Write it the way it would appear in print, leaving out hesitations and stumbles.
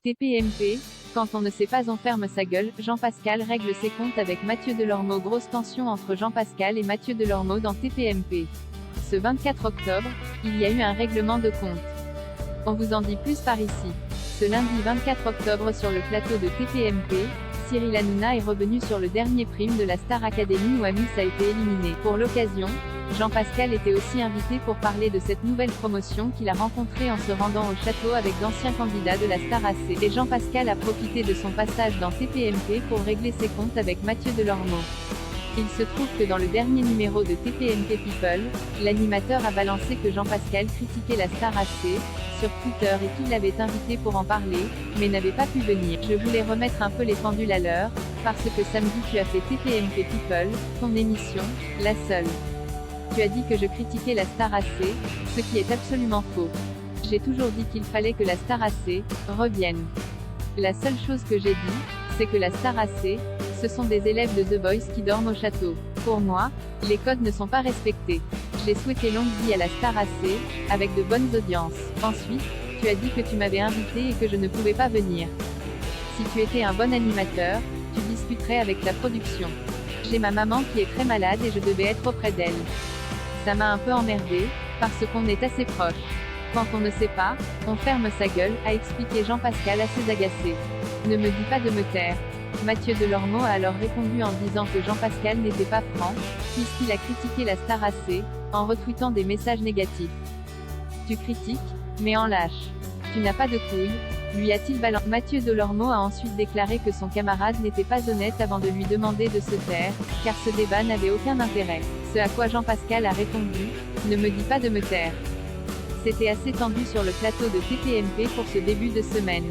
TPMP, quand on ne sait pas on ferme sa gueule, Jean-Pascal règle ses comptes avec Mathieu Delormeau. Grosse tension entre Jean-Pascal et Mathieu Delormeau dans TPMP. Ce 24 octobre, il y a eu un règlement de compte. On vous en dit plus par ici. Ce lundi 24 octobre sur le plateau de TPMP, Cyril Hanouna est revenu sur le dernier prime de la Star Academy où Amis a été éliminé. Pour l'occasion, Jean-Pascal était aussi invité pour parler de cette nouvelle promotion qu'il a rencontrée en se rendant au château avec d'anciens candidats de la Star AC. Et Jean-Pascal a profité de son passage dans TPMP pour régler ses comptes avec Mathieu Delormeau. Il se trouve que dans le dernier numéro de TPMP People, l'animateur a balancé que Jean-Pascal critiquait la Star AC sur Twitter et qu'il l'avait invité pour en parler, mais n'avait pas pu venir. Je voulais remettre un peu les pendules à l'heure, parce que samedi tu as fait TPMP People, ton émission, la seule. Tu as dit que je critiquais la Star AC, ce qui est absolument faux. J'ai toujours dit qu'il fallait que la Star AC revienne. La seule chose que j'ai dit, c'est que la Star AC, ce sont des élèves de The Voice qui dorment au château. Pour moi, les codes ne sont pas respectés. J'ai souhaité longue vie à la Star AC, avec de bonnes audiences. Ensuite, tu as dit que tu m'avais invité et que je ne pouvais pas venir. Si tu étais un bon animateur, tu discuterais avec la production. J'ai ma maman qui est très malade et je devais être auprès d'elle. Ça m'a un peu emmerdé, parce qu'on est assez proches. Quand on ne sait pas, on ferme sa gueule, a expliqué Jean-Pascal assez agacé. Ne me dis pas de me taire. Mathieu Delormeau a alors répondu en disant que Jean-Pascal n'était pas franc, puisqu'il a critiqué la Star AC, en retweetant des messages négatifs. Tu critiques, mais en lâche. Tu n'as pas de couilles, lui a-t-il balancé. Mathieu Delormeau a ensuite déclaré que son camarade n'était pas honnête avant de lui demander de se taire, car ce débat n'avait aucun intérêt. Ce à quoi Jean-Pascal a répondu, ne me dis pas de me taire. C'était assez tendu sur le plateau de TPMP pour ce début de semaine.